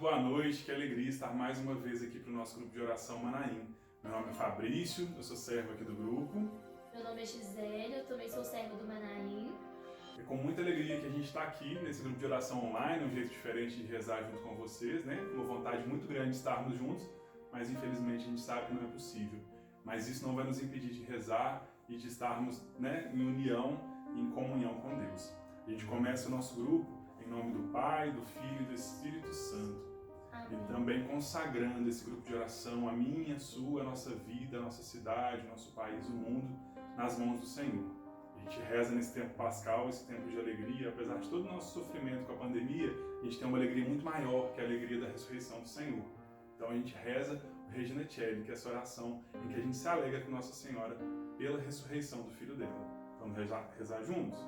boa noite, que alegria estar mais uma vez aqui para o nosso grupo de oração Manaim. Meu nome é Fabrício, eu sou servo aqui do grupo. Meu nome é Gisele, eu também sou serva do Manaim. É com muita alegria que a gente está aqui nesse grupo de oração online, um jeito diferente de rezar junto com vocês, né? Uma vontade muito grande de estarmos juntos, mas infelizmente a gente sabe que não é possível. Mas isso não vai nos impedir de rezar e de estarmos, né, em união, em comunhão com Deus. A gente começa o nosso grupo em nome do Pai, do Filho e do Espírito Santo. Amém. E também consagrando esse grupo de oração, a minha, a sua, a nossa vida, a nossa cidade, o nosso país, o mundo, nas mãos do Senhor. A gente reza nesse tempo pascal, esse tempo de alegria, apesar de todo o nosso sofrimento com a pandemia, a gente tem uma alegria muito maior, que é a alegria da ressurreição do Senhor. Então a gente reza o Regina Coeli, que é essa oração em que a gente se alegra com Nossa Senhora pela ressurreição do Filho dela. Vamos rezar juntos?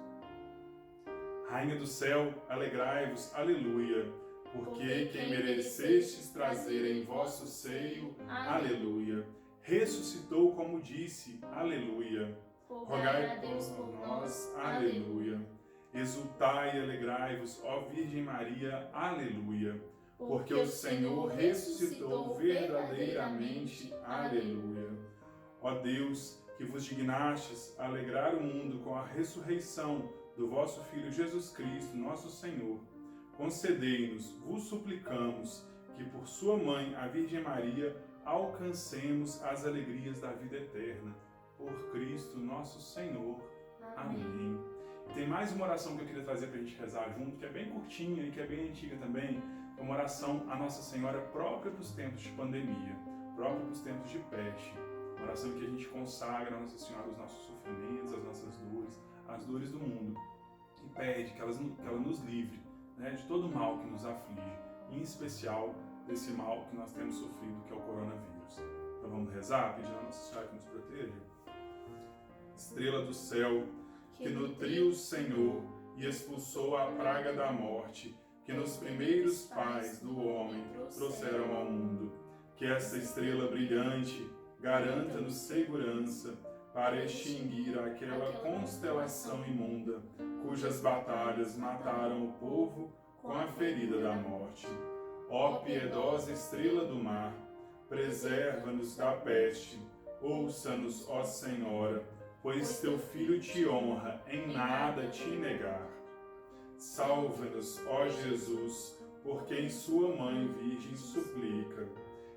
Rainha do céu, alegrai-vos, aleluia, porque quem merecestes trazer em vosso seio, aleluia, ressuscitou como disse, aleluia, rogai a Deus por nós, aleluia, exultai e alegrai-vos, ó Virgem Maria, aleluia, porque o Senhor ressuscitou verdadeiramente, aleluia. Ó Deus, que vos dignastes alegrar o mundo com a ressurreição do vosso Filho Jesus Cristo, nosso Senhor, concedei-nos, vos suplicamos, que por sua mãe, a Virgem Maria, alcancemos as alegrias da vida eterna. Por Cristo, nosso Senhor. Amém. Tem mais uma oração que eu queria trazer para a gente rezar junto, que é bem curtinha e que é bem antiga também. É uma oração à Nossa Senhora própria para os tempos de pandemia, própria para os tempos de peste. Uma oração que a gente consagra a Nossa Senhora os nossos sofrimentos, as nossas dores, as dores do mundo, e pede que ela nos livre, né, de todo o mal que nos aflige, em especial desse mal que nós temos sofrido, que é o coronavírus. Então vamos rezar, pedindo a Nossa Senhora que nos proteja. Estrela do céu, que nutriu o Senhor e expulsou a praga da morte, que nos primeiros pais do homem trouxeram ao mundo, que essa estrela brilhante garanta-nos segurança para extinguir aquela constelação imunda, cujas batalhas mataram o povo com a ferida da morte. Ó piedosa estrela do mar, preserva-nos da peste, ouça-nos, ó Senhora, pois teu Filho te honra, em nada te negar. Salva-nos, ó Jesus, por quem sua Mãe Virgem suplica.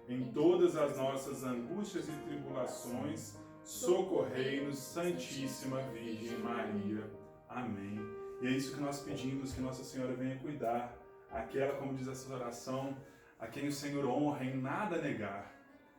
Em todas as nossas angústias e tribulações, socorrei-nos, Santíssima Virgem Maria. Amém. E é isso que nós pedimos, que Nossa Senhora venha cuidar. Aquela, como diz essa oração, a quem o Senhor honra em nada negar.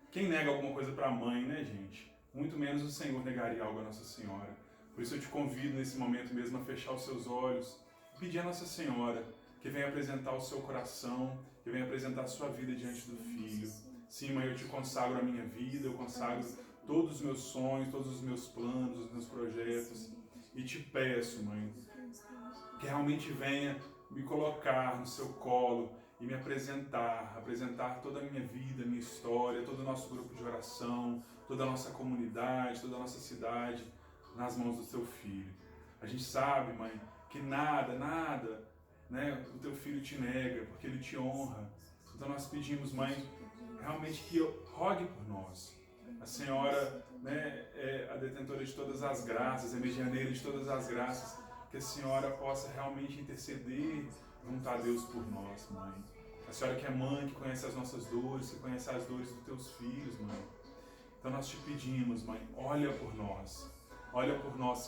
Quem nega alguma coisa para a mãe, né, gente? Muito menos o Senhor negaria algo a Nossa Senhora. Por isso eu te convido nesse momento mesmo a fechar os seus olhos e pedir a Nossa Senhora que venha apresentar o seu coração, que venha apresentar a sua vida diante do Filho. Sim, Mãe, eu te consagro a minha vida, eu consagro todos os meus sonhos, todos os meus planos, os meus projetos. E te peço, Mãe, que realmente venha me colocar no seu colo e me apresentar toda a minha vida, a minha história, todo o nosso grupo de oração, toda a nossa comunidade, toda a nossa cidade, nas mãos do teu Filho. A gente sabe, Mãe, que nada, né, o teu Filho te nega, porque ele te honra. Então nós pedimos, Mãe, realmente que rogue por nós. A Senhora, né, é a detentora de todas as graças, é a medianeira de todas as graças, que a Senhora possa realmente interceder junto a Deus por nós, Mãe. A Senhora que é Mãe, que conhece as nossas dores, que conhece as dores dos teus filhos, Mãe. Então nós te pedimos, Mãe, olha por nós,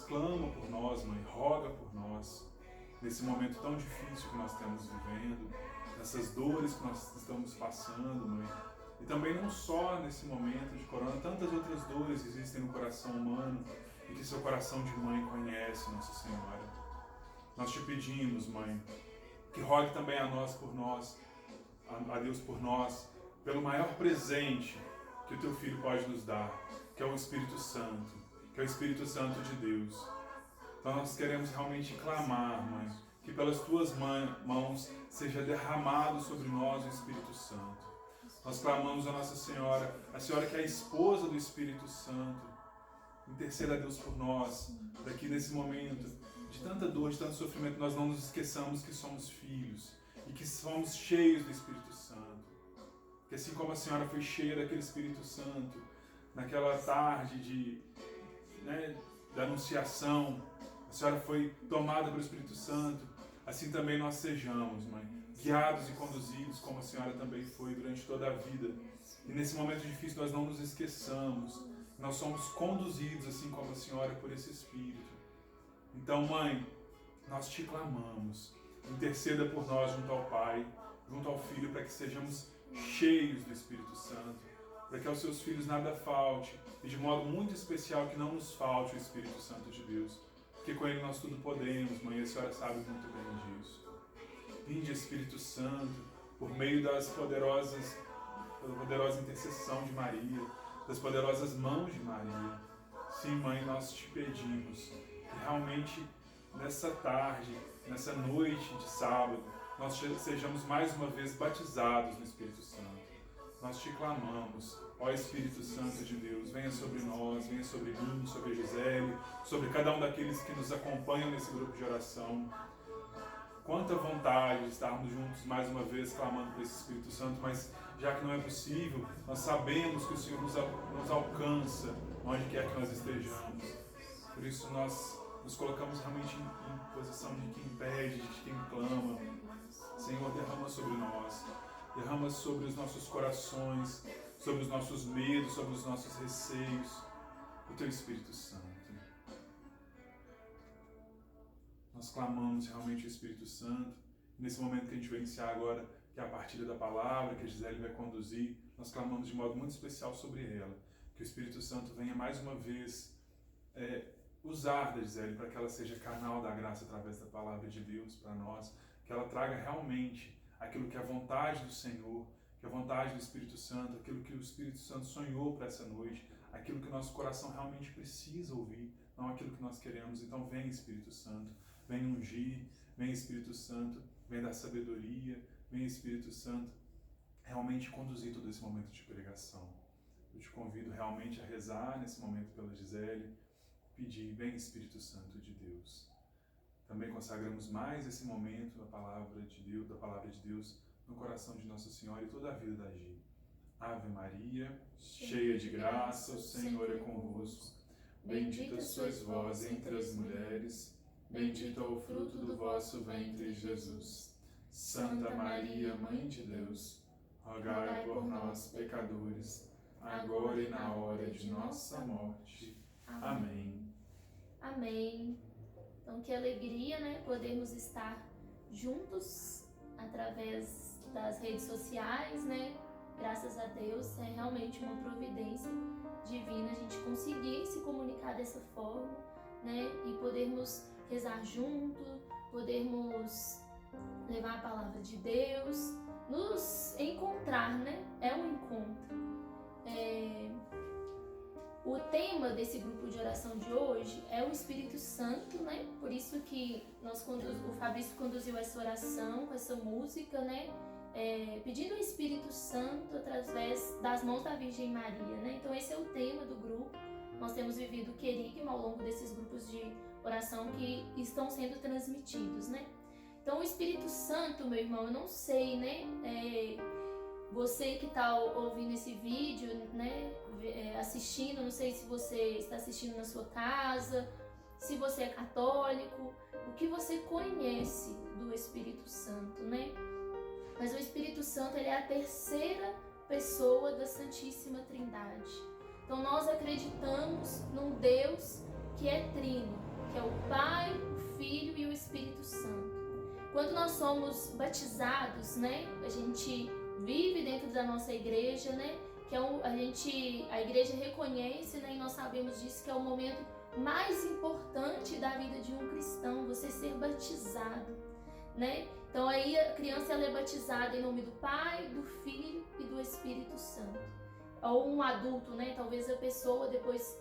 clama por nós, Mãe, roga por nós, nesse momento tão difícil que nós estamos vivendo, nessas dores que nós estamos passando, Mãe. E também não só nesse momento de corona, tantas outras dores existem no coração humano e que seu coração de mãe conhece, Nossa Senhora. Nós te pedimos, Mãe, que rogue também a nós por nós, a Deus por nós, pelo maior presente que o teu Filho pode nos dar, que é o Espírito Santo, que é o Espírito Santo de Deus. Então nós queremos realmente clamar, Mãe, que pelas tuas mãos seja derramado sobre nós o Espírito Santo. Nós clamamos a Nossa Senhora, a Senhora que é a esposa do Espírito Santo. Interceda a Deus por nós, para que nesse momento de tanta dor, de tanto sofrimento, nós não nos esqueçamos que somos filhos e que somos cheios do Espírito Santo. Que assim como a Senhora foi cheia daquele Espírito Santo, naquela tarde da Anunciação, a Senhora foi tomada pelo Espírito Santo, assim também nós sejamos, Mãe, guiados e conduzidos como a Senhora também foi durante toda a vida. E nesse momento difícil nós não nos esqueçamos, nós somos conduzidos assim como a Senhora por esse Espírito. Então, Mãe, nós te clamamos, interceda por nós junto ao Pai, junto ao Filho, para que sejamos cheios do Espírito Santo, para que aos seus filhos nada falte, e de modo muito especial que não nos falte o Espírito Santo de Deus, porque com Ele nós tudo podemos, Mãe, a Senhora sabe muito bem disso. Vinde, Espírito Santo, por meio da poderosa intercessão de Maria, das poderosas mãos de Maria. Sim, Mãe, nós te pedimos que realmente nessa tarde, nessa noite de sábado, nós sejamos mais uma vez batizados no Espírito Santo. Nós te clamamos, ó Espírito Santo de Deus, venha sobre nós, venha sobre mim, sobre a Gisele, sobre cada um daqueles que nos acompanham nesse grupo de oração. Quanta vontade de estarmos juntos mais uma vez clamando por esse Espírito Santo, mas já que não é possível, nós sabemos que o Senhor nos alcança onde quer que nós estejamos. Por isso nós nos colocamos realmente em posição de quem pede, de quem clama. Senhor, derrama sobre nós, derrama sobre os nossos corações, sobre os nossos medos, sobre os nossos receios, o Teu Espírito Santo. Nós clamamos realmente o Espírito Santo. Nesse momento que a gente vai iniciar agora, que é a partilha da palavra, que a Gisele vai conduzir, nós clamamos de modo muito especial sobre ela. Que o Espírito Santo venha mais uma vez usar da Gisele para que ela seja canal da graça através da palavra de Deus para nós, que ela traga realmente aquilo que é a vontade do Senhor, que é a vontade do Espírito Santo, aquilo que o Espírito Santo sonhou para essa noite, aquilo que o nosso coração realmente precisa ouvir, não aquilo que nós queremos. Então vem, Espírito Santo, vem ungir, vem, Espírito Santo, vem dar sabedoria, vem, Espírito Santo, realmente conduzir todo esse momento de pregação. Eu te convido realmente a rezar nesse momento pela Gisele, pedir, vem, Espírito Santo de Deus. Também consagramos mais esse momento da palavra de Deus no coração de Nossa Senhora e toda a vida da Gi. Ave Maria, cheia de graça, o Senhor é convosco. Bendita sois vós entre as mulheres, bendito é o fruto do vosso ventre, Jesus. Santa Maria, Mãe de Deus, rogai por nós, pecadores, agora e na hora de nossa morte. Amém. Amém. Então, que alegria, né, podermos estar juntos através das redes sociais, né? Graças a Deus, é realmente uma providência divina a gente conseguir se comunicar dessa forma, né? E podermos rezar junto, podermos levar a palavra de Deus, nos encontrar, né? É um encontro. O tema desse grupo de oração de hoje é o Espírito Santo, né? Por isso que o Fabrício conduziu essa oração com essa música, né? Pedindo o Espírito Santo através das mãos da Virgem Maria, né? Então esse é o tema do grupo. Nós temos vivido o querigma ao longo desses grupos de oração que estão sendo transmitidos, né? Então o Espírito Santo, meu irmão, eu não sei, né? Você que está ouvindo esse vídeo, né, assistindo, não sei se você está assistindo na sua casa, se você é católico, o que você conhece do Espírito Santo, né? Mas o Espírito Santo, ele é a terceira pessoa da Santíssima Trindade. Então nós acreditamos num Deus que é trino, que é o Pai, o Filho e o Espírito Santo. Quando nós somos batizados, né, a gente vive dentro da nossa igreja, né? Que a igreja reconhece, né? E nós sabemos disso, que é o momento mais importante da vida de um cristão, você ser batizado, né? Então aí a criança ela é batizada em nome do Pai, do Filho e do Espírito Santo. Ou um adulto, né? Talvez a pessoa depois,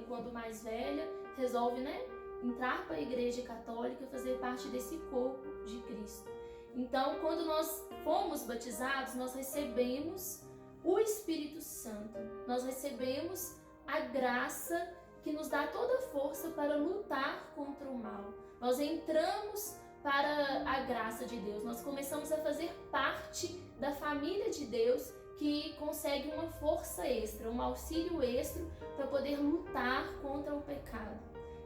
quando mais velha, resolve, né? Entrar para a igreja católica, fazer parte desse corpo de Cristo. Então, quando nós fomos batizados, nós recebemos o Espírito Santo. Nós recebemos a graça que nos dá toda a força para lutar contra o mal. Nós entramos para a graça de Deus. Nós começamos a fazer parte da família de Deus, que consegue uma força extra, um auxílio extra para poder lutar contra o pecado.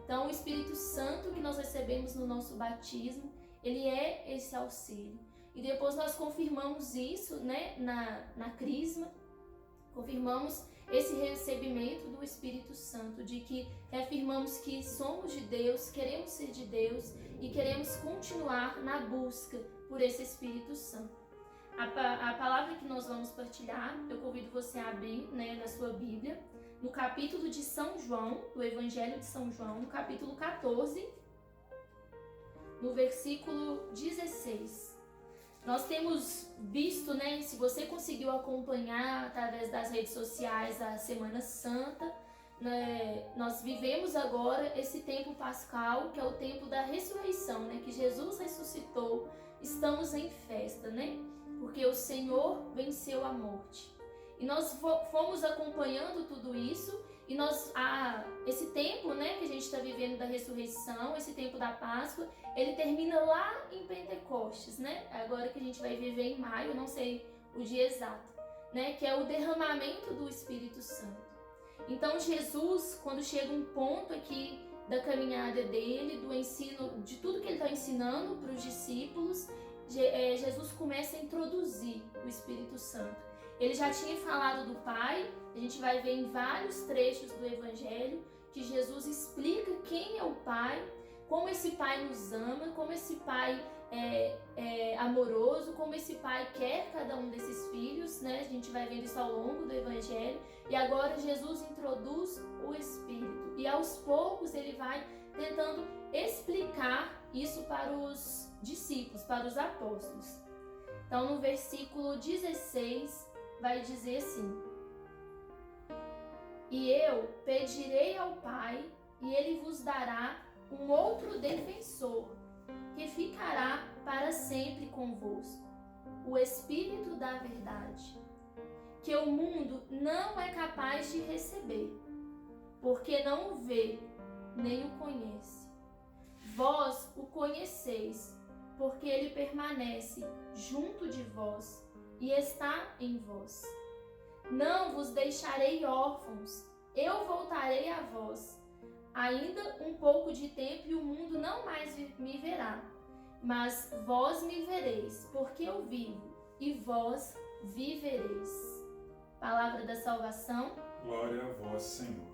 Então, o Espírito Santo que nós recebemos no nosso batismo, ele é esse auxílio. E depois nós confirmamos isso, né, na crisma, confirmamos esse recebimento do Espírito Santo, de que reafirmamos que somos de Deus, queremos ser de Deus e queremos continuar na busca por esse Espírito Santo. A palavra que nós vamos partilhar, eu convido você a abrir, né, na sua Bíblia, no capítulo de São João, do Evangelho de São João, no capítulo 14, no versículo 16. Nós temos visto, né, se você conseguiu acompanhar através das redes sociais a Semana Santa, né, nós vivemos agora esse tempo pascal, que é o tempo da ressurreição, né, que Jesus ressuscitou, estamos em festa, né? Porque o Senhor venceu a morte. E nós fomos acompanhando tudo isso, e esse tempo, né, que a gente está vivendo da ressurreição, esse tempo da Páscoa, ele termina lá em Pentecostes, né? Agora que a gente vai viver em maio, não sei o dia exato, né? Que é o derramamento do Espírito Santo. Então Jesus, quando chega um ponto aqui da caminhada dele, do ensino, de tudo que ele está ensinando para os discípulos, Jesus começa a introduzir o Espírito Santo. Ele já tinha falado do Pai, a gente vai ver em vários trechos do Evangelho que Jesus explica quem é o Pai, como esse Pai nos ama, como esse Pai é amoroso, como esse Pai quer cada um desses filhos, né? A gente vai vendo isso ao longo do Evangelho. E agora Jesus introduz o Espírito. E aos poucos ele vai tentando explicar isso para os discípulos, para os apóstolos. Então no versículo 16 vai dizer assim: E eu pedirei ao Pai, e ele vos dará um outro defensor, que ficará para sempre convosco, o Espírito da verdade, que o mundo não é capaz de receber, porque não o vê, nem o conhece. Vós o conheceis, porque ele permanece junto de vós e está em vós. Não vos deixarei órfãos, eu voltarei a vós. Ainda um pouco de tempo e o mundo não mais me verá, mas vós me vereis, porque eu vivo, e vós vivereis. Palavra da salvação. Glória a vós, Senhor.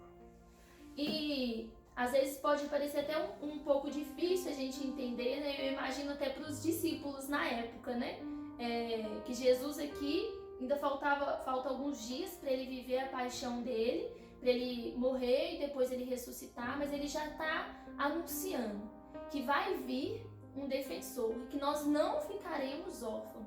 E às vezes pode parecer até um pouco difícil a gente entender, né? Eu imagino até para os discípulos na época, né? Que Jesus aqui ainda falta alguns dias para ele viver a paixão dele, para ele morrer e depois ele ressuscitar, mas ele já está anunciando que vai vir um defensor e que nós não ficaremos órfãos,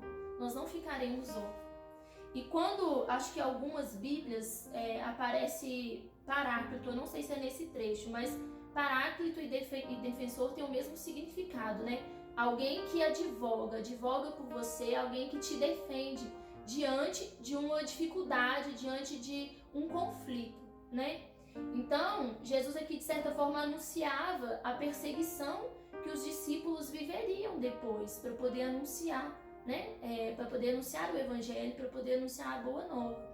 E quando, acho que algumas Bíblias aparece Paráclito, eu não sei se é nesse trecho, mas Paráclito e defensor tem o mesmo significado, né? Alguém que advoga por você, alguém que te defende diante de uma dificuldade, diante de um conflito, né? Então, Jesus aqui de certa forma anunciava a perseguição que os discípulos viveriam depois, para poder anunciar, né? Para poder anunciar o Evangelho, para poder anunciar a boa nova.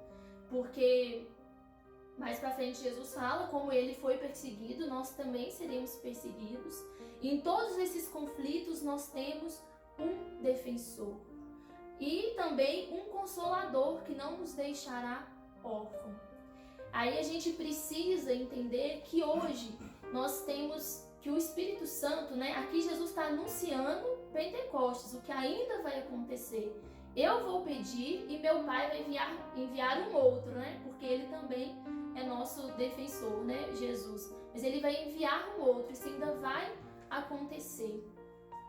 Porque mais para frente Jesus fala como ele foi perseguido, nós também seremos perseguidos. E em todos esses conflitos nós temos um defensor. E também um consolador que não nos deixará órfãos. Aí a gente precisa entender que hoje nós temos que o Espírito Santo, né? Aqui Jesus está anunciando Pentecostes, o que ainda vai acontecer. Eu vou pedir e meu Pai vai enviar um outro, né? Porque ele também é nosso defensor, né? Jesus. Mas ele vai enviar um outro, isso ainda vai acontecer.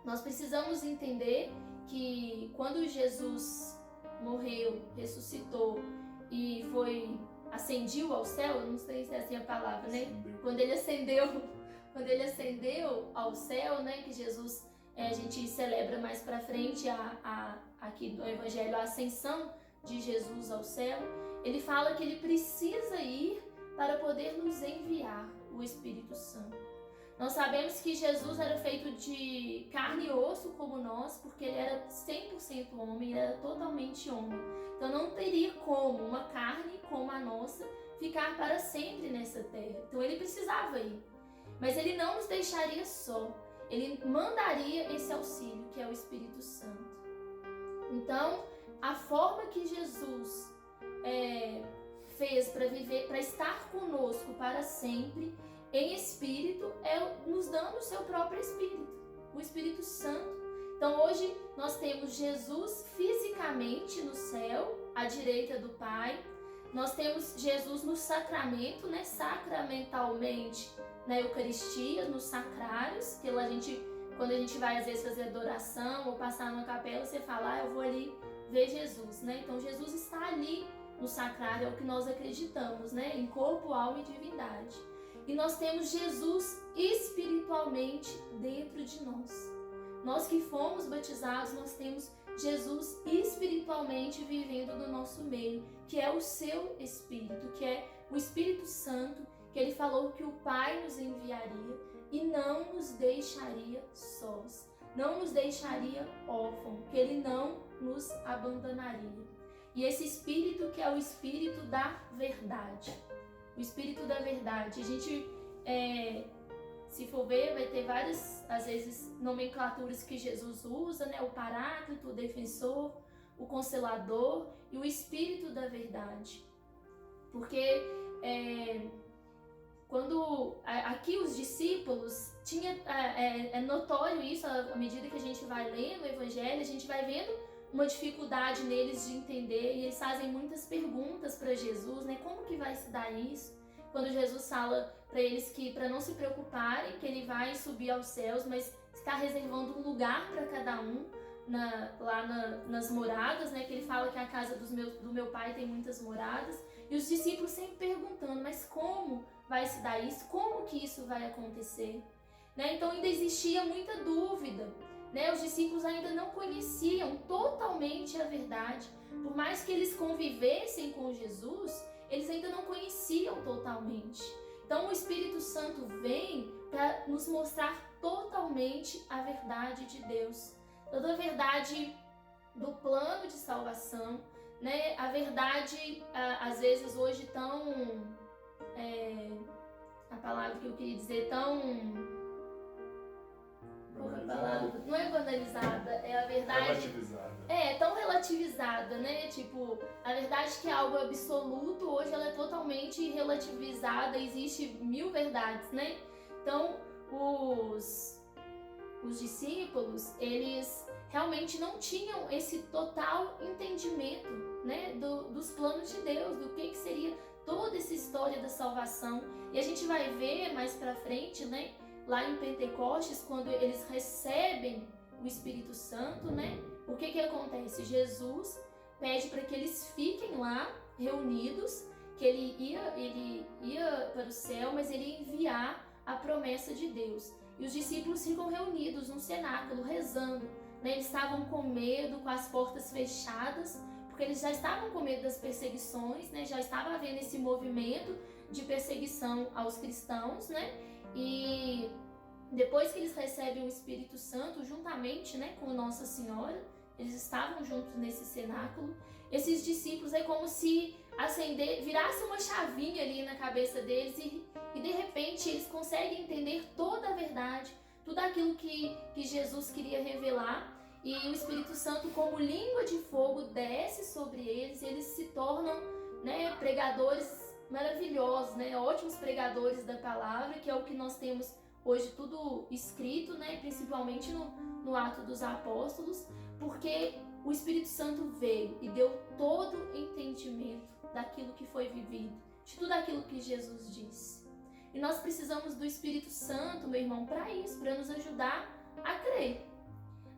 Nós precisamos entender que quando Jesus morreu, ressuscitou e ascendiu ao céu, eu não sei se é assim a palavra, né? Quando ele ascendeu ao céu, né? Que Jesus, a gente celebra mais pra frente aqui no Evangelho a ascensão de Jesus ao céu. Ele fala que ele precisa ir para poder nos enviar o Espírito Santo. Nós sabemos que Jesus era feito de carne e osso como nós, porque ele era 100% homem, ele era totalmente homem. Então não teria como uma carne como a nossa ficar para sempre nessa terra. Então ele precisava ir. Mas ele não nos deixaria só. Ele mandaria esse auxílio, que é o Espírito Santo. Então, a forma que Jesus fez para viver, para estar conosco para sempre, em espírito, é nos dando o seu próprio Espírito, o Espírito Santo. Então hoje nós temos Jesus fisicamente no céu, à direita do Pai. Nós temos Jesus no sacramento, né? Sacramentalmente na Eucaristia, nos sacrários, que quando a gente vai às vezes fazer adoração ou passar numa capela, você fala, eu vou ali ver Jesus, né? Então Jesus está ali no sacrário, é o que nós acreditamos, né? Em corpo, alma e divindade. E nós temos Jesus espiritualmente dentro de nós. Nós que fomos batizados, nós temos Jesus espiritualmente vivendo no nosso meio, que é o seu Espírito, que é o Espírito Santo, que ele falou que o Pai nos enviaria e não nos deixaria sós, não nos deixaria órfãos, que ele não nos abandonaria. E esse Espírito que é o Espírito da verdade. O Espírito da verdade. A gente, se for ver, vai ter várias, às vezes, nomenclaturas que Jesus usa, né? O Paráclito, o Defensor, o Consolador e o Espírito da verdade. Porque quando aqui os discípulos, é notório isso, à medida que a gente vai lendo o Evangelho, a gente vai vendo uma dificuldade neles de entender, e eles fazem muitas perguntas para Jesus, né? Como que vai se dar isso? Quando Jesus fala para eles que para não se preocuparem, que ele vai subir aos céus, mas está reservando um lugar para cada um nas moradas, né? Que ele fala que a casa do meu pai tem muitas moradas, e os discípulos sempre perguntando, mas como vai se dar isso? Como que isso vai acontecer? Né? Então ainda existia muita dúvida. Né? Os discípulos ainda não conheciam totalmente a verdade. Por mais que eles convivessem com Jesus, eles ainda não conheciam totalmente. Então o Espírito Santo vem para nos mostrar totalmente a verdade de Deus. Toda a verdade do plano de salvação, né? A verdade, às vezes hoje tão... a palavra que eu queria dizer, tão... Não é banalizada, é a verdade. Relativizada. Tão relativizada, né? Tipo, a verdade que é algo absoluto, hoje ela é totalmente relativizada, existe 1000 verdades, né? Então, os discípulos, eles realmente não tinham esse total entendimento, né? Dos planos de Deus, do que seria toda essa história da salvação. E a gente vai ver mais pra frente, né? Lá em Pentecostes, quando eles recebem o Espírito Santo, né? O que acontece? Jesus pede para que eles fiquem lá reunidos, que ele ia para o céu, mas ele ia enviar a promessa de Deus. E os discípulos ficam reunidos num cenáculo, rezando, né? Eles estavam com medo, com as portas fechadas, porque eles já estavam com medo das perseguições, né? Já estava havendo esse movimento de perseguição aos cristãos, né? E depois que eles recebem o Espírito Santo, juntamente, né, com Nossa Senhora, eles estavam juntos nesse cenáculo, esses discípulos é como se virasse uma chavinha ali na cabeça deles e de repente eles conseguem entender toda a verdade, tudo aquilo que Jesus queria revelar, e o Espírito Santo, como língua de fogo, desce sobre eles, e eles se tornam, né, pregadores maravilhosos, né? Ótimos pregadores da palavra, que é o que nós temos hoje tudo escrito, né? Principalmente no Atos dos Apóstolos, porque o Espírito Santo veio e deu todo o entendimento daquilo que foi vivido, de tudo aquilo que Jesus disse. E nós precisamos do Espírito Santo, meu irmão, para isso, para nos ajudar a crer.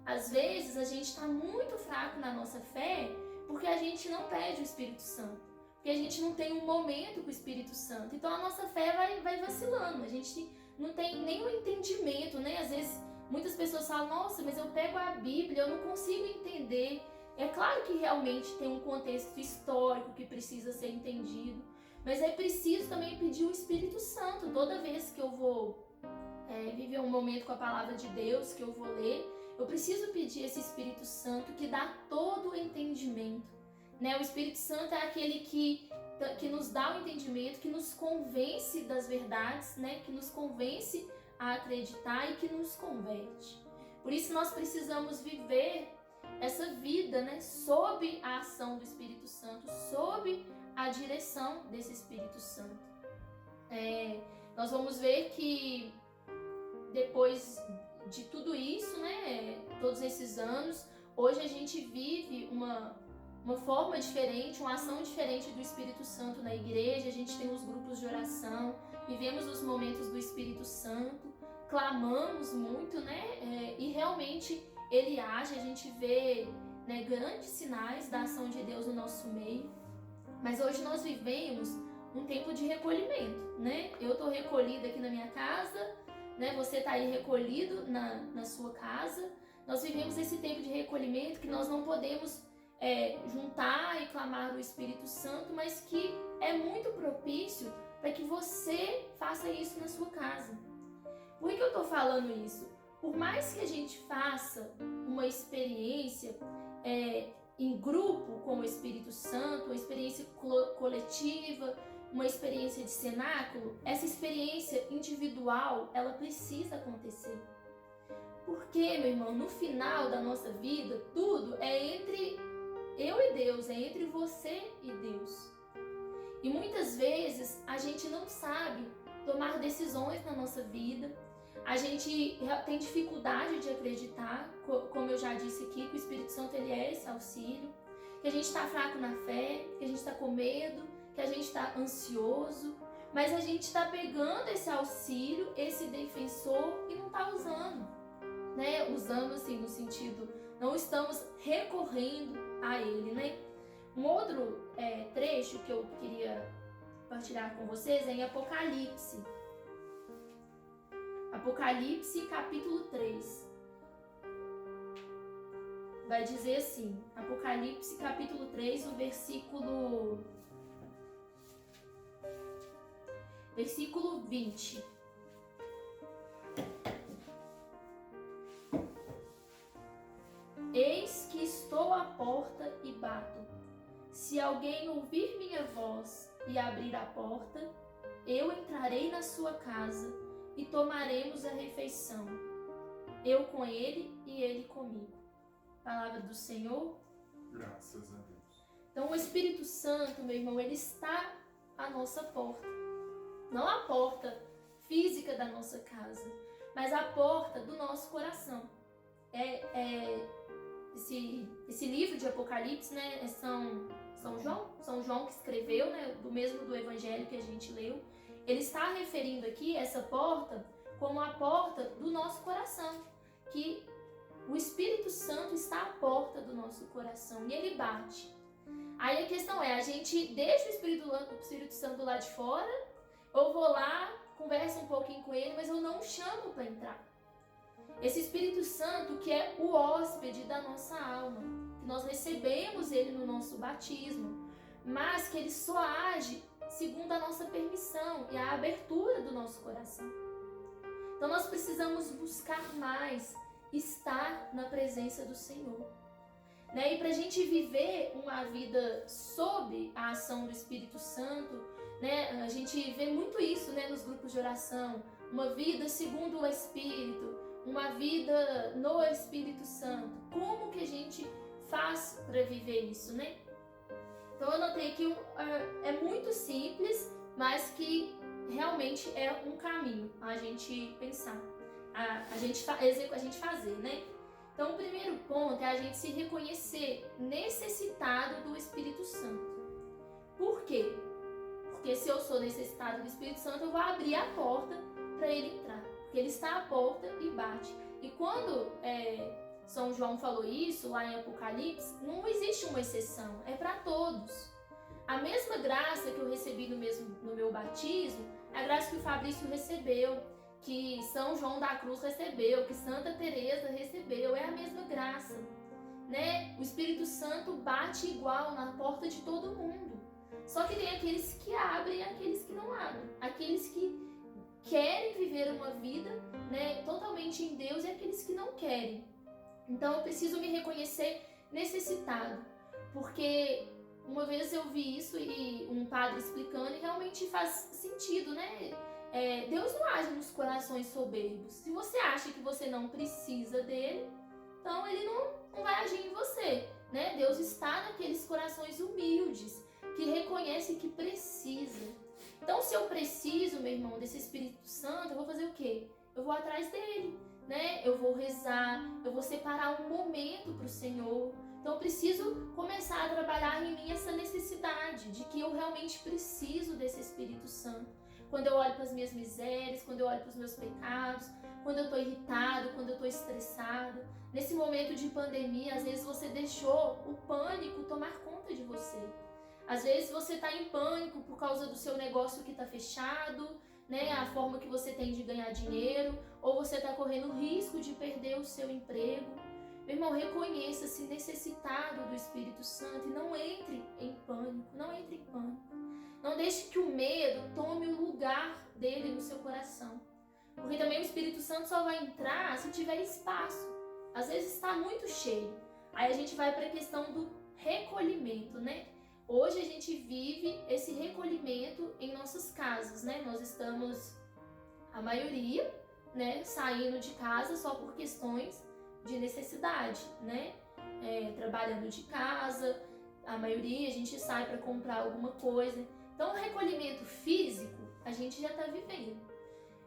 Às vezes a gente está muito fraco na nossa fé porque a gente não pede o Espírito Santo. Porque a gente não tem um momento com o Espírito Santo. Então a nossa fé vai vacilando. A gente não tem nenhum entendimento, né? Às vezes muitas pessoas falam, nossa, mas eu pego a Bíblia, eu não consigo entender. É claro que realmente tem um contexto histórico que precisa ser entendido. Mas é preciso também pedir o Espírito Santo. Toda vez que eu vou viver um momento com a palavra de Deus que eu vou ler, eu preciso pedir esse Espírito Santo que dá todo o entendimento, né? O Espírito Santo é aquele que nos dá o entendimento, que nos convence das verdades, né? Que nos convence a acreditar e que nos converte. Por isso nós precisamos viver essa vida, né? Sob a ação do Espírito Santo, sob a direção desse Espírito Santo. Nós vamos ver que depois de tudo isso, né, todos esses anos, hoje a gente vive uma forma diferente, uma ação diferente do Espírito Santo na igreja. A gente tem os grupos de oração, vivemos os momentos do Espírito Santo, clamamos muito, né, e realmente ele age, a gente vê, né, grandes sinais da ação de Deus no nosso meio. Mas hoje nós vivemos um tempo de recolhimento, né? Eu estou recolhida aqui na minha casa, né? Você está aí recolhido na sua casa. Nós vivemos esse tempo de recolhimento que nós não podemos juntar e clamar o Espírito Santo, mas que é muito propício para que você faça isso na sua casa. Por que eu estou falando isso? Por mais que a gente faça uma experiência em grupo com o Espírito Santo, uma experiência coletiva, uma experiência de cenáculo, essa experiência individual, ela precisa acontecer. Porque, meu irmão, no final da nossa vida, tudo é entre eu e Deus, é entre você e Deus. E muitas vezes a gente não sabe tomar decisões na nossa vida, a gente tem dificuldade de acreditar, como eu já disse aqui, que o Espírito Santo ele é esse auxílio, que a gente está fraco na fé, que a gente está com medo, que a gente está ansioso, mas a gente está pegando esse auxílio, esse defensor e não está usando, né? Usando assim no sentido, não estamos recorrendo a ele, né? Um outro trecho que eu queria partilhar com vocês é em Apocalipse. Apocalipse capítulo 3. Vai dizer assim, Apocalipse capítulo 3, o versículo 20. Eis que estou à porta e bato. Se alguém ouvir minha voz e abrir a porta, eu entrarei na sua casa e tomaremos a refeição, eu com ele e ele comigo. Palavra do Senhor. Graças a Deus. Então o Espírito Santo, meu irmão, ele está à nossa porta. Não a porta física da nossa casa, mas a porta do nosso coração. Esse livro de Apocalipse, né, é São João que escreveu, né, do mesmo do Evangelho que a gente leu. Ele está referindo aqui essa porta como a porta do nosso coração, que o Espírito Santo está à porta do nosso coração e ele bate. Aí a questão é, a gente deixa o Espírito Santo lá de fora, eu vou lá, converso um pouquinho com ele, mas eu não chamo para entrar. Esse Espírito Santo que é o hóspede da nossa alma, que nós recebemos ele no nosso batismo, mas que ele só age segundo a nossa permissão e a abertura do nosso coração. Então nós precisamos buscar mais estar na presença do Senhor, né? E para a gente viver uma vida sob a ação do Espírito Santo, né? A gente vê muito isso, né, nos grupos de oração, uma vida segundo o Espírito, uma vida no Espírito Santo. Como que a gente faz para viver isso, né? Então eu notei que é muito simples, mas que realmente é um caminho a gente pensar, a gente fazer, né? Então o primeiro ponto é a gente se reconhecer necessitado do Espírito Santo. Por quê? Porque se eu sou necessitado do Espírito Santo, eu vou abrir a porta para ele entrar, porque ele está à porta e bate. E quando São João falou isso lá em Apocalipse, não existe uma exceção, é para todos. A mesma graça que eu recebi no meu batismo, é a graça que o Fabrício recebeu, que São João da Cruz recebeu, que Santa Teresa recebeu, é a mesma graça, né? O Espírito Santo bate igual na porta de todo mundo. Só que tem aqueles que abrem e aqueles que não abrem. Aqueles que querem viver uma vida, né, totalmente em Deus e aqueles que não querem. Então eu preciso me reconhecer necessitado, porque uma vez eu vi isso e um padre explicando e realmente faz sentido, né? Deus não age nos corações soberbos. Se você acha que você não precisa dele, então ele não vai agir em você, né? Deus está naqueles corações humildes, que reconhecem que precisa. Então se eu preciso, meu irmão, desse Espírito Santo, eu vou fazer o quê? Eu vou atrás dele, né? Eu vou rezar, eu vou separar um momento para o Senhor. Então eu preciso começar a trabalhar em mim essa necessidade de que eu realmente preciso desse Espírito Santo. Quando eu olho para as minhas misérias, quando eu olho para os meus pecados, quando eu estou irritado, quando eu estou estressado. Nesse momento de pandemia, às vezes você deixou o pânico tomar conta de você. Às vezes você está em pânico por causa do seu negócio que está fechado, né? A forma que você tem de ganhar dinheiro, ou você está correndo risco de perder o seu emprego. Meu irmão, reconheça-se necessitado do Espírito Santo e não entre em pânico, não entre em pânico. Não deixe que o medo tome o lugar dele no seu coração. Porque também o Espírito Santo só vai entrar se tiver espaço. Às vezes está muito cheio. Aí a gente vai para a questão do recolhimento, né? Hoje a gente vive esse recolhimento em nossas casas, né? Nós estamos, a maioria, né, saindo de casa só por questões de necessidade, né? Trabalhando de casa, a maioria a gente sai para comprar alguma coisa. Então o recolhimento físico a gente já está vivendo.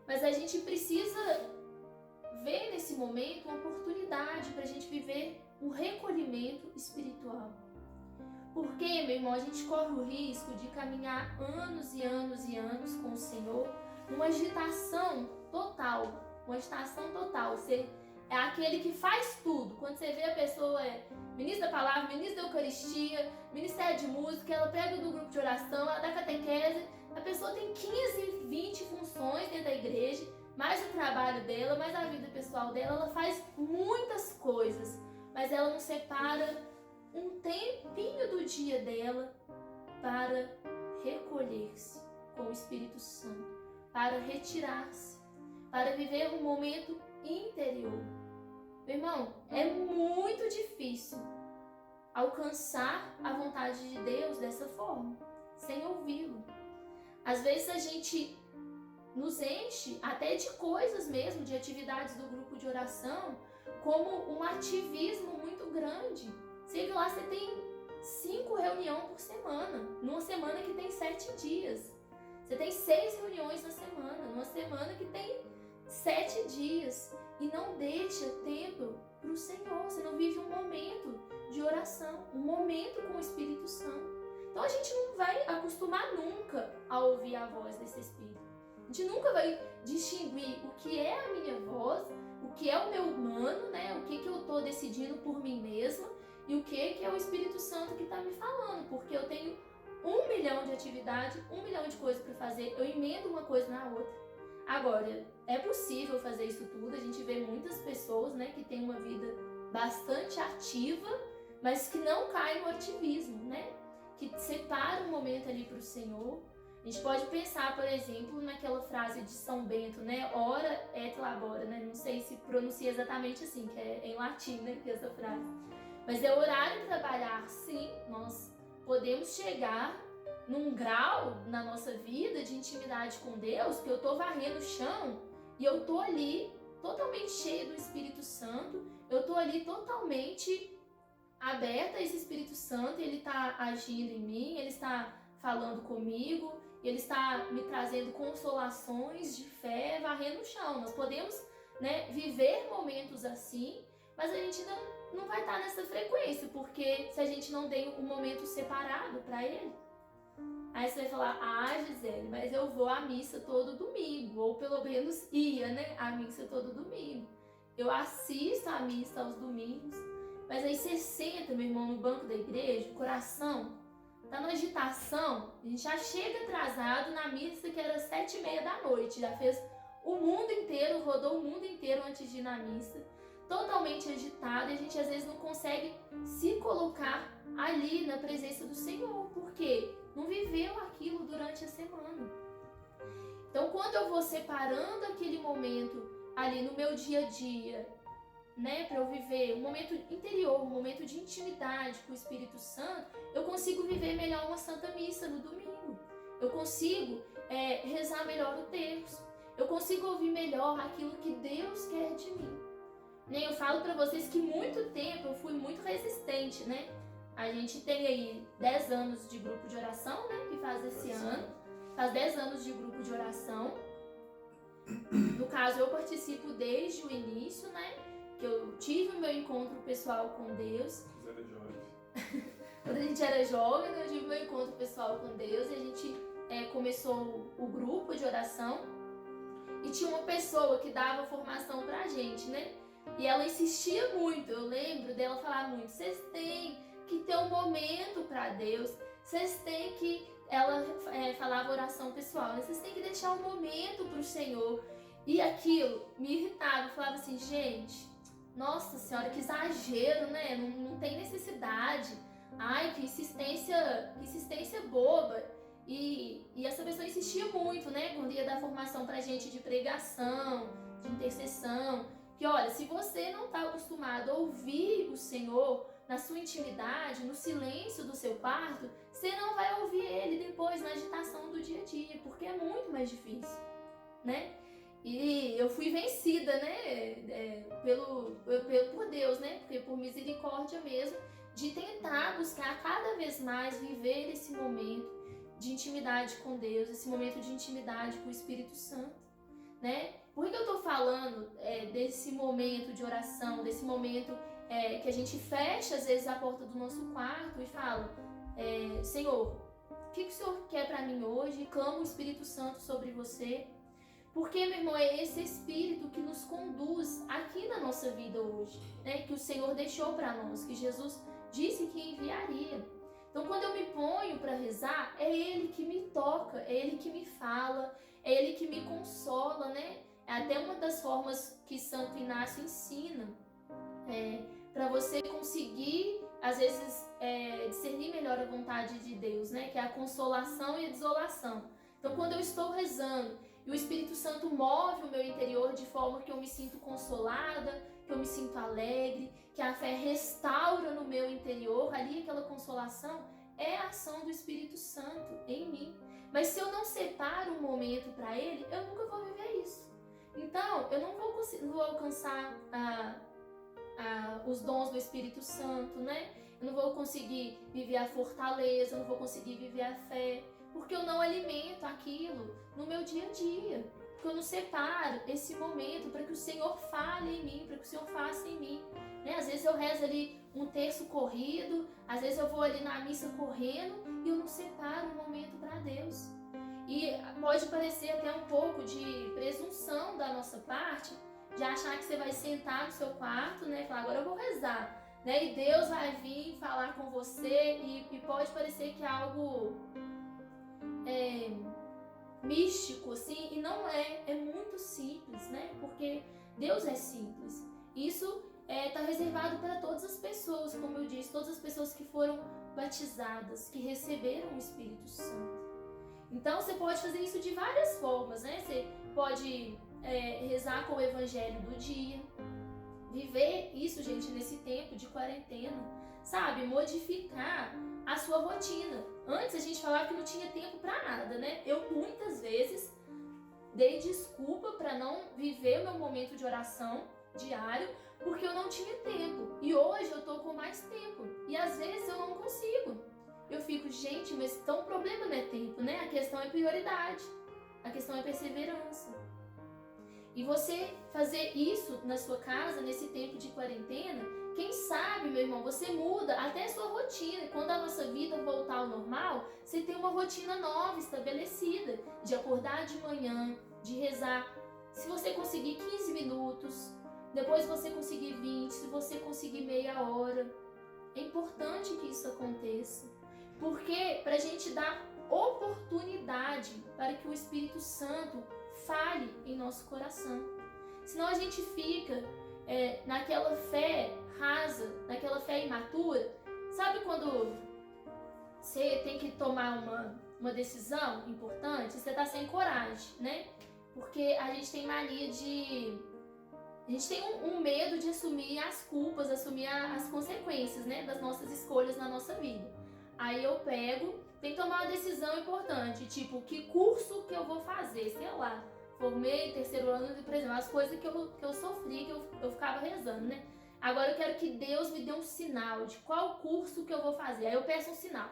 Mas a gente precisa ver nesse momento uma oportunidade para a gente viver um recolhimento espiritual. Porque, meu irmão, a gente corre o risco de caminhar anos e anos e anos com o Senhor numa agitação total. Uma agitação total. Você é aquele que faz tudo. Quando você vê a pessoa ministro da palavra, ministro da Eucaristia, ministério de música, ela pega do grupo de oração, ela dá catequese, a pessoa tem 15, 20 funções dentro da igreja, mais o trabalho dela, mais a vida pessoal dela, ela faz muitas coisas, mas ela não separa um tempinho do dia dela para recolher-se com o Espírito Santo, para retirar-se, para viver um momento interior. Meu irmão, é muito difícil alcançar a vontade de Deus dessa forma, sem ouvi-lo. Às vezes a gente nos enche até de coisas mesmo, de atividades do grupo de oração, como um ativismo muito grande. Você vê lá, você tem 5 reuniões por semana, numa semana que tem 7 dias. Você tem 6 reuniões na semana, numa semana que tem 7 dias. E não deixa tempo para o Senhor. Você não vive um momento de oração, um momento com o Espírito Santo. Então a gente não vai acostumar nunca a ouvir a voz desse Espírito. A gente nunca vai distinguir o que é a minha voz, o que é o meu humano, né? O que eu estou decidindo por mim mesma e o que é o Espírito Santo que está me falando. Porque eu tenho 1 milhão de atividades, 1 milhão de coisas para fazer, eu emendo uma coisa na outra. Agora, é possível fazer isso tudo, a gente vê muitas pessoas, né, que têm uma vida bastante ativa, mas que não caem no ativismo, né, que separam um momento ali para o Senhor. A gente pode pensar, por exemplo, naquela frase de São Bento, né, ora et labora, né, não sei se pronuncia exatamente assim, que é em latim, né, que é essa frase. Mas é orar e trabalhar, sim, nós podemos chegar num grau na nossa vida de intimidade com Deus, que eu tô varrendo o chão e eu tô ali totalmente cheia do Espírito Santo, eu tô ali totalmente aberta a esse Espírito Santo, ele está agindo em mim, ele está falando comigo, ele está me trazendo consolações de fé, varrendo o chão. Nós podemos, né, viver momentos assim, mas a gente não vai estar nessa frequência, porque se a gente não tem um momento separado para ele. Aí você vai falar, Gisele, mas eu vou à missa todo domingo, ou pelo menos ia, né, à missa todo domingo. Eu assisto à missa aos domingos, mas aí você senta, meu irmão, no banco da igreja, o coração tá na agitação, a gente já chega atrasado na missa que era 7h30 da noite, já fez o mundo inteiro, rodou o mundo inteiro antes de ir na missa, totalmente agitado, e a gente às vezes não consegue se colocar ali na presença do Senhor, porque não viveu aquilo durante a semana. Então, quando eu vou separando aquele momento ali no meu dia a dia, né, para eu viver um momento interior, um momento de intimidade com o Espírito Santo, eu consigo viver melhor uma Santa Missa no domingo. Eu consigo rezar melhor o terço. Eu consigo ouvir melhor aquilo que Deus quer de mim. Né? Eu falo para vocês que muito tempo eu fui muito resistente, né? A gente tem aí 10 anos de grupo de oração, né? Que faz esse ano. Faz 10 anos de grupo de oração. No caso, eu participo desde o início, né? Que eu tive o meu encontro pessoal com Deus. Era jovem. Quando a gente era jovem, eu tive o meu encontro pessoal com Deus e a gente começou o grupo de oração. E tinha uma pessoa que dava formação pra gente, né? E ela insistia muito, eu lembro dela falar muito, vocês têm que ter um momento para Deus, vocês têm que, ela falava oração pessoal, né? Vocês têm que deixar um momento para o Senhor. E aquilo me irritava, eu falava assim, gente, nossa senhora, que exagero, né? Não tem necessidade. Ai, que insistência boba. E essa pessoa insistia muito, né? Quando ia dar formação pra gente de pregação, de intercessão. Que olha, se você não está acostumado a ouvir o Senhor na sua intimidade, no silêncio do seu quarto, você não vai ouvir Ele depois na agitação do dia a dia, porque é muito mais difícil, né? E eu fui vencida, né? Por Deus, né? Porque por misericórdia mesmo, de tentar buscar cada vez mais viver esse momento de intimidade com Deus, esse momento de intimidade com o Espírito Santo, né? Por que eu tô falando desse momento de oração, desse momento que a gente fecha às vezes a porta do nosso quarto e fala, Senhor, o que o Senhor quer para mim hoje? Clama o Espírito Santo sobre você. Porque, meu irmão, é esse Espírito que nos conduz aqui na nossa vida hoje, né? Que o Senhor deixou para nós, que Jesus disse que enviaria. Então, quando eu me ponho para rezar, é Ele que me toca, é Ele que me fala, é Ele que me consola, né? É até uma das formas que Santo Inácio ensina para você conseguir, às vezes, discernir melhor a vontade de Deus, né? Que é a consolação e a desolação. Então, quando eu estou rezando e o Espírito Santo move o meu interior de forma que eu me sinto consolada, que eu me sinto alegre, que a fé restaura no meu interior, ali aquela consolação é a ação do Espírito Santo em mim. Mas se eu não separo um momento para Ele, eu nunca vou viver isso. Então, eu não vou alcançar os dons do Espírito Santo, né? Eu não vou conseguir viver a fortaleza, eu não vou conseguir viver a fé, porque eu não alimento aquilo no meu dia a dia. Porque eu não separo esse momento para que o Senhor fale em mim, para que o Senhor faça em mim. Né? Às vezes eu rezo ali um terço corrido, às vezes eu vou ali na missa correndo e eu não separo um momento para Deus. E pode parecer até um pouco de presunção da nossa parte, de achar que você vai sentar no seu quarto, né, e falar, agora eu vou rezar, né, e Deus vai vir falar com você, e pode parecer que é algo místico, assim, e não é muito simples, né, porque Deus é simples. Isso está reservado para todas as pessoas, como eu disse, todas as pessoas que foram batizadas, que receberam o Espírito Santo. Então você pode fazer isso de várias formas, né? Você pode rezar com o Evangelho do dia, viver isso, gente, nesse tempo de quarentena, sabe? Modificar a sua rotina. Antes a gente falava que não tinha tempo para nada, né? Eu muitas vezes dei desculpa para não viver o meu momento de oração diário, porque eu não tinha tempo. E hoje eu tô com mais tempo. E às vezes eu não consigo. Eu fico, gente, mas então o problema não é tempo, né? A questão é prioridade. A questão é perseverança. E você fazer isso na sua casa, nesse tempo de quarentena, quem sabe, meu irmão, você muda até a sua rotina. Quando a nossa vida voltar ao normal, você tem uma rotina nova, estabelecida. De acordar de manhã, de rezar. Se você conseguir 15 minutos, depois você conseguir 20, se você conseguir meia hora. É importante que isso aconteça. Porque para a gente dar oportunidade para que o Espírito Santo fale em nosso coração. Senão a gente fica naquela fé rasa, naquela fé imatura. Sabe quando você tem que tomar uma decisão importante, você tá sem coragem, né? Porque a gente tem mania de... A gente tem um medo de assumir as culpas, assumir as consequências, né, das nossas escolhas na nossa vida. Aí eu pego, tenho que tomar uma decisão importante, tipo, que curso que eu vou fazer, sei lá. Formei, terceiro ano, por exemplo, as coisas que eu sofri, que eu ficava rezando, né? Agora eu quero que Deus me dê um sinal de qual curso que eu vou fazer. Aí eu peço um sinal.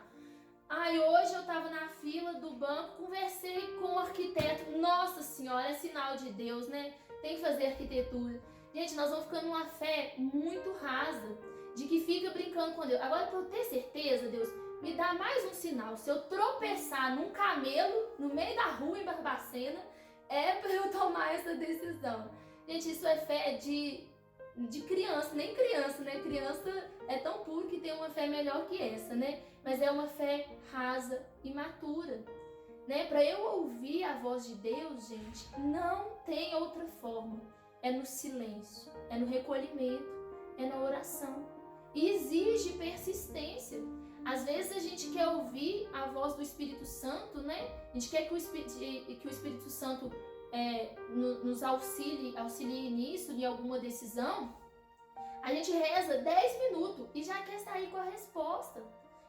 Aí hoje eu tava na fila do banco, conversei com o arquiteto. Nossa senhora, é sinal de Deus, né? Tem que fazer arquitetura. Gente, nós vamos ficando numa fé muito rasa, de que fica brincando com Deus. Agora, para eu ter certeza, Deus, me dá mais um sinal. Se eu tropeçar num camelo, no meio da rua, em Barbacena, é para eu tomar essa decisão. Gente, isso é fé de criança, nem criança, né? Criança é tão puro que tem uma fé melhor que essa, né? Mas é uma fé rasa, imatura. Né? Para eu ouvir a voz de Deus, gente, não tem outra forma. É no silêncio, é no recolhimento, é na oração. E exige persistência. Às vezes a gente quer ouvir a voz do Espírito Santo, né? A gente quer que o Espírito Santo nos auxilie nisso, em alguma decisão. A gente reza 10 minutos e já quer sair com a resposta.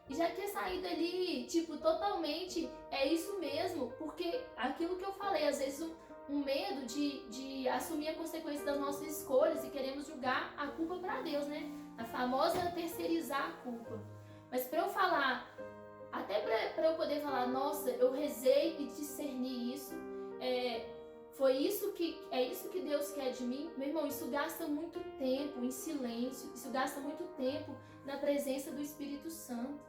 E já quer sair dali, tipo, totalmente, é isso mesmo, porque aquilo que eu falei, às vezes um medo de assumir a consequência das nossas escolhas e queremos julgar a culpa para Deus, né? A famosa terceirizar a culpa. Mas para eu falar, até para eu poder falar, nossa, eu rezei e discerni isso, foi isso é isso que Deus quer de mim, meu irmão, isso gasta muito tempo em silêncio, isso gasta muito tempo na presença do Espírito Santo.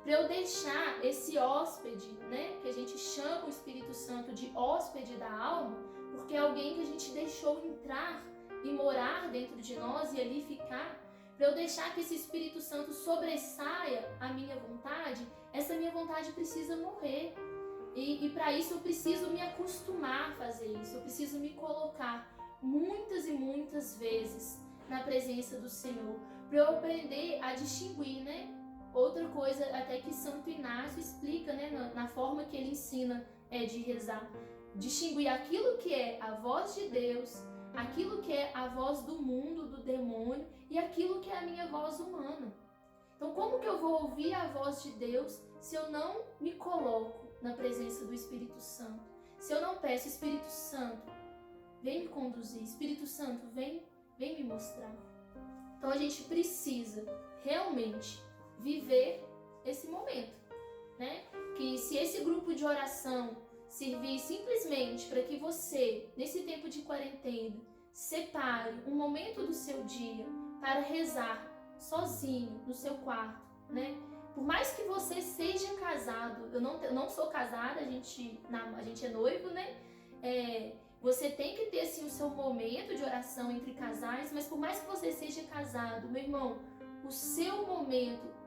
Para eu deixar esse hóspede, né, que a gente chama o Espírito Santo de hóspede da alma, porque é alguém que a gente deixou entrar e morar dentro de nós e ali ficar, para eu deixar que esse Espírito Santo sobressaia a minha vontade, essa minha vontade precisa morrer. E para isso eu preciso me acostumar a fazer isso, eu preciso me colocar muitas e muitas vezes na presença do Senhor, para eu aprender a distinguir, né? Outra coisa até que Santo Inácio explica, né, na forma que ele ensina de rezar, distinguir aquilo que é a voz de Deus, aquilo que é a voz do mundo, do demônio, e aquilo que é a minha voz humana. Então, como que eu vou ouvir a voz de Deus se eu não me coloco na presença do Espírito Santo? Se eu não peço, Espírito Santo, vem me conduzir, Espírito Santo, vem me mostrar. Então, a gente precisa realmente viver esse momento, né? Que se esse grupo de oração servir simplesmente para que você, nesse tempo de quarentena, separe um momento do seu dia para rezar sozinho no seu quarto, né? Por mais que você seja casado, eu não sou casada, a gente é noivo, né? Você tem que ter sim o seu momento de oração entre casais, mas por mais que você seja casado, meu irmão, o seu momento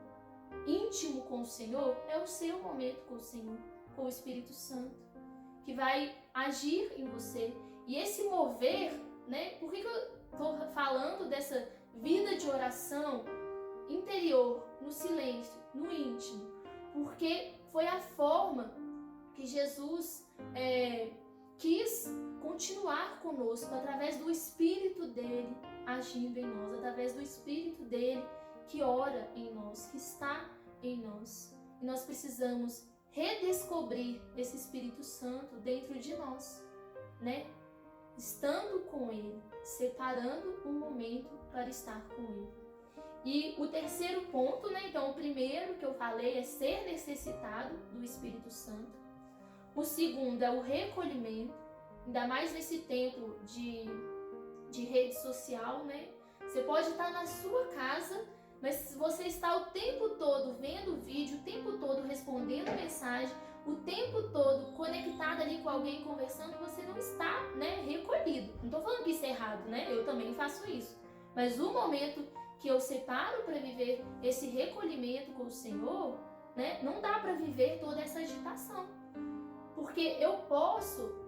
íntimo com o Senhor é o seu momento com o Senhor, com o Espírito Santo, que vai agir em você. E esse mover, né? Por que eu estou falando dessa vida de oração interior, no silêncio, no íntimo? Porque foi a forma que Jesus quis continuar conosco, através do Espírito dele agindo em nós, através do Espírito dele que ora em nós, que está em nós. E nós precisamos redescobrir esse Espírito Santo dentro de nós, né? Estando com ele, separando um momento para estar com ele. E o terceiro ponto, né? Então, o primeiro que eu falei é ser necessitado do Espírito Santo. O segundo é o recolhimento, ainda mais nesse tempo de rede social, né? Você pode estar na sua casa, mas se você está o tempo todo vendo vídeo, o tempo todo respondendo mensagem, o tempo todo conectado ali com alguém conversando, você não está, né, recolhido. Não estou falando que isso é errado, né? Eu também faço isso. Mas o momento que eu separo para viver esse recolhimento com o Senhor, né, não dá para viver toda essa agitação. Porque eu posso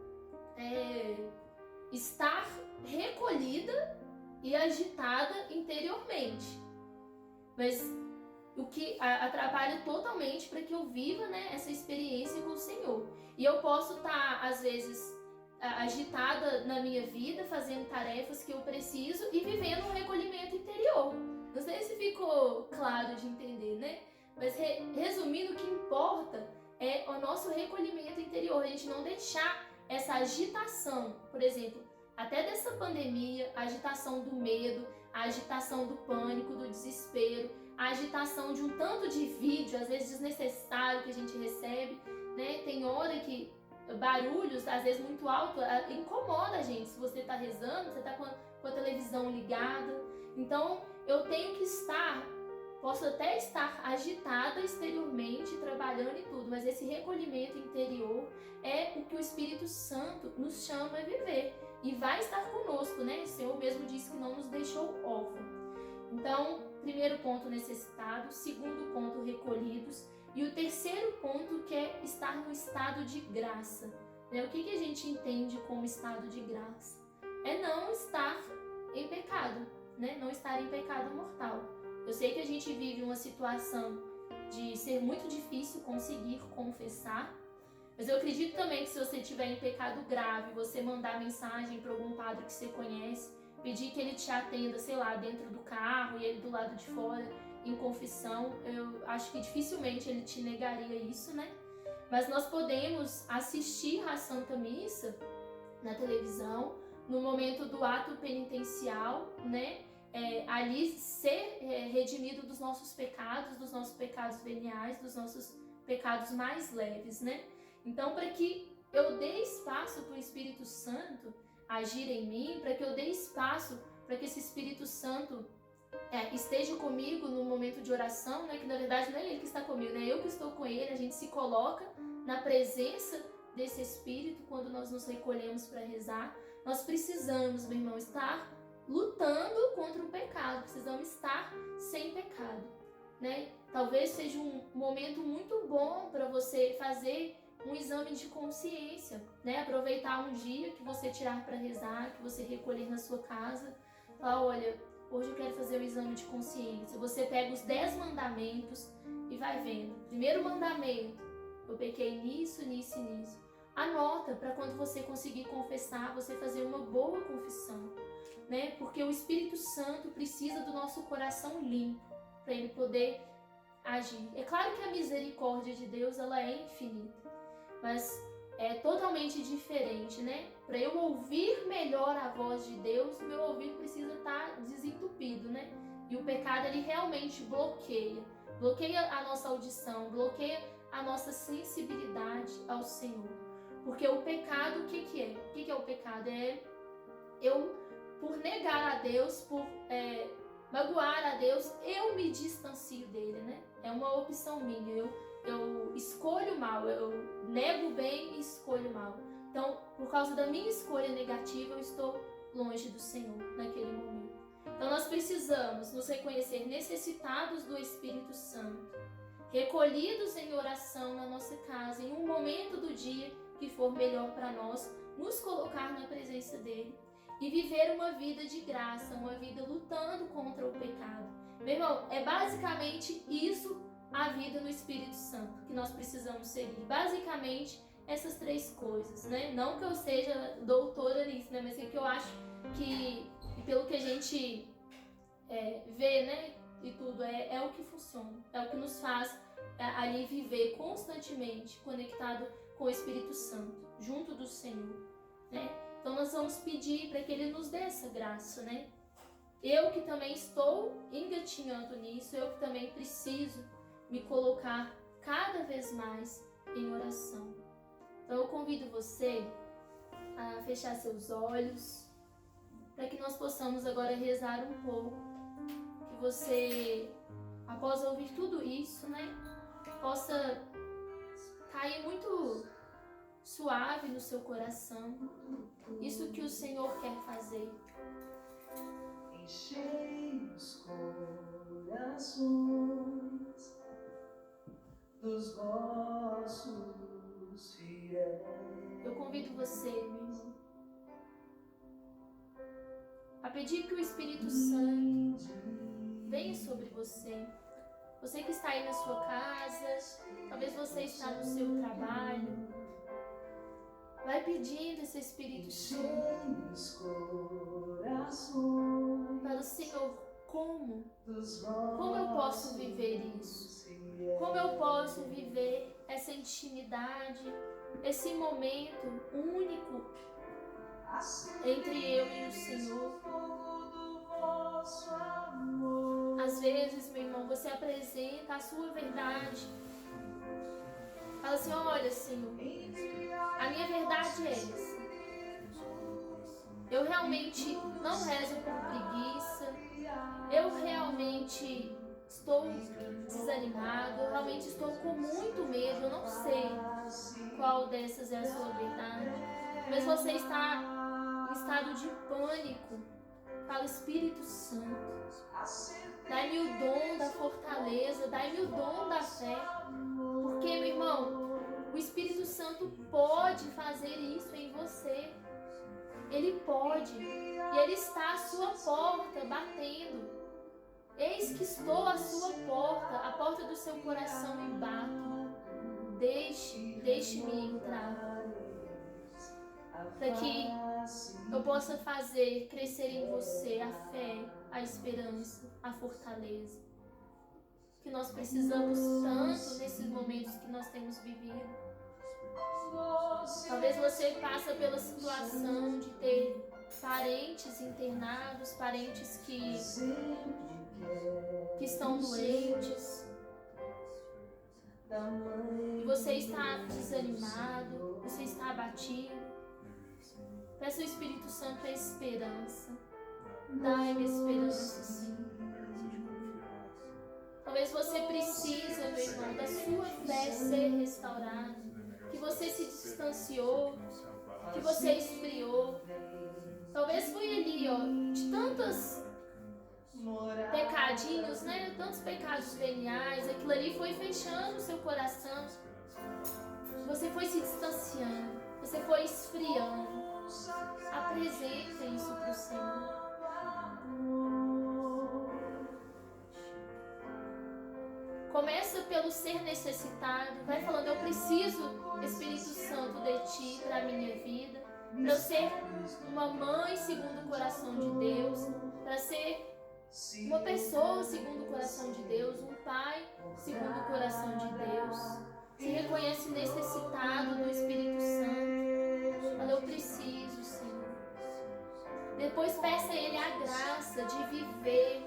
estar recolhida e agitada interiormente, mas o que atrapalha totalmente para que eu viva, né, essa experiência com o Senhor. E eu posso estar, às vezes, agitada na minha vida, fazendo tarefas que eu preciso e vivendo um recolhimento interior. Não sei se ficou claro de entender, né? Mas resumindo, o que importa é o nosso recolhimento interior, a gente não deixar essa agitação, por exemplo, até dessa pandemia, a agitação do medo, a agitação do pânico, do desespero, a agitação de um tanto de vídeo, às vezes desnecessário, que a gente recebe, né? Tem hora que barulhos, às vezes muito alto, incomoda a gente. Se você está rezando, você está com a televisão ligada. Então, eu tenho que posso até estar agitada exteriormente, trabalhando e tudo, mas esse recolhimento interior é o que o Espírito Santo nos chama a viver. E vai estar conosco, né? O Senhor mesmo disse que não nos deixou órfãos. Então, primeiro ponto, necessitados. Segundo ponto, recolhidos. E o terceiro ponto, que é estar no estado de graça. Né? O que a gente entende como estado de graça? É não estar em pecado, né? Não estar em pecado mortal. Eu sei que a gente vive uma situação de ser muito difícil conseguir confessar, mas eu acredito também que se você estiver em pecado grave, você mandar mensagem para algum padre que você conhece, pedir que ele te atenda, sei lá, dentro do carro e ele do lado de fora, em confissão, eu acho que dificilmente ele te negaria isso, né? Mas nós podemos assistir à Santa Missa na televisão, no momento do ato penitencial, né? Ali ser redimido dos nossos pecados veniais, dos nossos pecados mais leves, né? Então, para que eu dê espaço para o Espírito Santo agir em mim, para que eu dê espaço para que esse Espírito Santo esteja comigo no momento de oração, né? Que na verdade não é ele que está comigo, né? Eu que estou com ele. A gente se coloca na presença desse Espírito quando nós nos recolhemos para rezar. Nós precisamos, meu irmão, estar lutando contra o pecado, precisamos estar sem pecado, né? Talvez seja um momento muito bom para você fazer um exame de consciência, né? Aproveitar um dia que você tirar para rezar, que você recolher na sua casa, falar, olha, hoje eu quero fazer o exame de consciência. Você pega os 10 mandamentos e vai vendo. Primeiro mandamento, eu pequei nisso, nisso e nisso. Anota para quando você conseguir confessar, você fazer uma boa confissão, né? Porque o Espírito Santo precisa do nosso coração limpo para ele poder agir. É claro que a misericórdia de Deus, ela é infinita, mas é totalmente diferente, né? Para eu ouvir melhor a voz de Deus, meu ouvido precisa estar desentupido, né? E o pecado, ele realmente bloqueia a nossa audição, bloqueia a nossa sensibilidade ao Senhor. Porque o pecado, o que é? O que é o pecado? É eu, por negar a Deus, por magoar a Deus, eu me distancio dele, né? É uma opção minha, eu escolho o mal, eu nego o bem e escolho o mal. Então, por causa da minha escolha negativa, eu estou longe do Senhor naquele momento. Então, nós precisamos nos reconhecer necessitados do Espírito Santo, recolhidos em oração na nossa casa, em um momento do dia que for melhor para nós, nos colocar na presença dele e viver uma vida de graça, uma vida lutando contra o pecado. Meu irmão, é basicamente isso a vida no Espírito Santo que nós precisamos seguir. Basicamente, essas 3 coisas, né? Não que eu seja doutora nisso, né? Mas é que eu acho que, pelo que a gente vê, né? E tudo, é o que funciona. É o que nos faz ali viver constantemente conectado com o Espírito Santo, junto do Senhor, né? Então nós vamos pedir para que Ele nos dê essa graça, né? Eu que também estou engatinhando nisso, eu que também preciso me colocar cada vez mais em oração. Então eu convido você a fechar seus olhos, para que nós possamos agora rezar um pouco, que você, após ouvir tudo isso, né, possa cair muito suave no seu coração, isso que o Senhor quer fazer. Enchei os corações dos vossos fiéis. Eu convido você, meu irmão, a pedir que o Espírito Santo venha sobre você, Você que está aí na sua casa, talvez você está no seu trabalho. Vai pedindo esse Espírito Santo. Fala, Senhor, como? Como eu posso viver isso? Como eu posso viver essa intimidade, esse momento único entre eu e o Senhor? Às vezes, meu irmão, você apresenta a sua verdade. Fala assim, olha, Senhor, a minha verdade é essa. Eu realmente não rezo por preguiça. Eu realmente estou desanimado. Eu realmente estou com muito medo. Eu não sei qual dessas é a sua verdade. Mas você está em estado de pânico. Fala, Espírito Santo, dai-me o dom da fortaleza, dai-me o dom da fé. Porque, meu irmão, o Espírito Santo pode fazer isso em você. Ele pode. E Ele está à sua porta, batendo. Eis que estou à sua porta, à porta do seu coração e bato. Deixe-me entrar. Para que eu possa fazer crescer em você a fé, a esperança, a fortaleza. Que nós precisamos tanto nesses momentos que nós temos vivido. Talvez você passe pela situação de ter parentes internados, parentes que estão doentes. E você está desanimado, você está abatido. Peça ao Espírito Santo a esperança. Dai-me esperança, Senhor. Talvez você precise, meu irmão, da sua fé ser restaurada. Que você se distanciou, que você esfriou. Talvez foi ali, ó, de tantos pecadinhos, né? Tantos pecados veniais. Aquilo ali foi fechando o seu coração. Você foi se distanciando. Você foi esfriando. Apresenta isso para o Senhor. Começa pelo ser necessitado. Vai falando, eu preciso, Espírito Santo, de Ti para a minha vida. Para eu ser uma mãe segundo o coração de Deus. Para ser uma pessoa segundo o coração de Deus. Um pai segundo o coração de Deus. Se reconhece necessitado do Espírito Santo. Fala, eu preciso, Senhor. Depois peça a Ele a graça de viver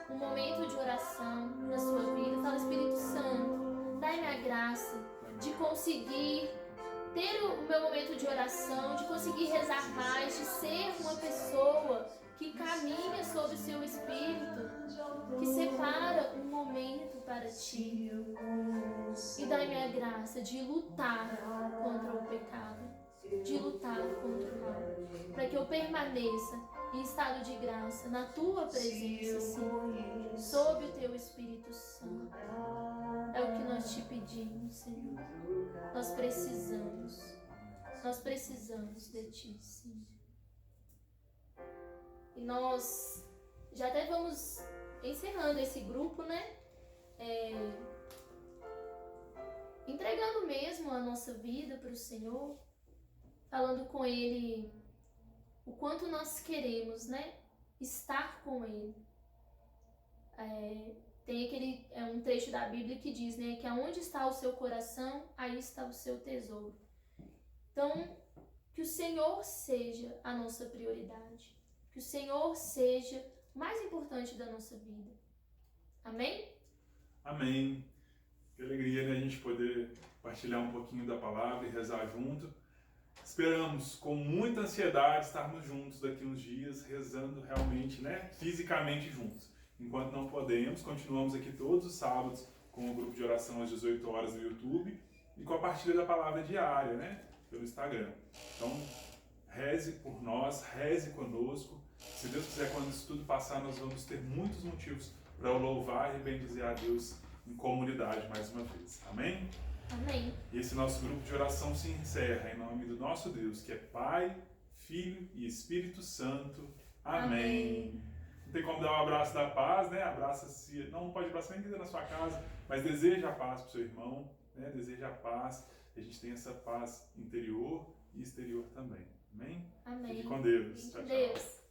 um momento de oração na sua vida. Fala, Espírito Santo, dai-me a graça de conseguir ter o meu momento de oração, de conseguir rezar mais, de ser uma pessoa que caminha sob o seu Espírito, que separa um momento para Ti. E dai-me a graça de lutar contra o pecado, de lutar contra o mal, para que eu permaneça em estado de graça, na Tua presença, Senhor, sob o Teu Espírito Santo. É o que nós Te pedimos, Senhor. Nós precisamos de Ti, Senhor. E nós já até vamos encerrando esse grupo, né? Entregando mesmo a nossa vida para o Senhor, falando com Ele o quanto nós queremos, né, estar com Ele. Tem um trecho da Bíblia que diz, né, que aonde está o seu coração, aí está o seu tesouro. Então, que o Senhor seja a nossa prioridade, que o Senhor seja o mais importante da nossa vida. Amém? Amém. Que alegria, né, a gente poder partilhar um pouquinho da palavra e rezar junto. Esperamos com muita ansiedade estarmos juntos daqui uns dias, rezando realmente, né, fisicamente juntos. Enquanto não podemos, continuamos aqui todos os sábados com o grupo de oração às 18 horas no YouTube e com a partilha da palavra diária, né, pelo Instagram. Então, reze por nós, reze conosco. Se Deus quiser, quando isso tudo passar, nós vamos ter muitos motivos para louvar e bendizer a Deus em comunidade mais uma vez. Amém? Amém. E esse nosso grupo de oração se encerra em nome do nosso Deus, que é Pai, Filho e Espírito Santo. Amém. tem como dar um abraço da paz, né? Abraça-se, não pode abraçar ninguém na sua casa, mas deseja a paz para o seu irmão, né? Deseja a paz, a gente tem essa paz interior e exterior também. Amém? Amém. Fique com Deus. Fique Tchau, com tchau. Deus.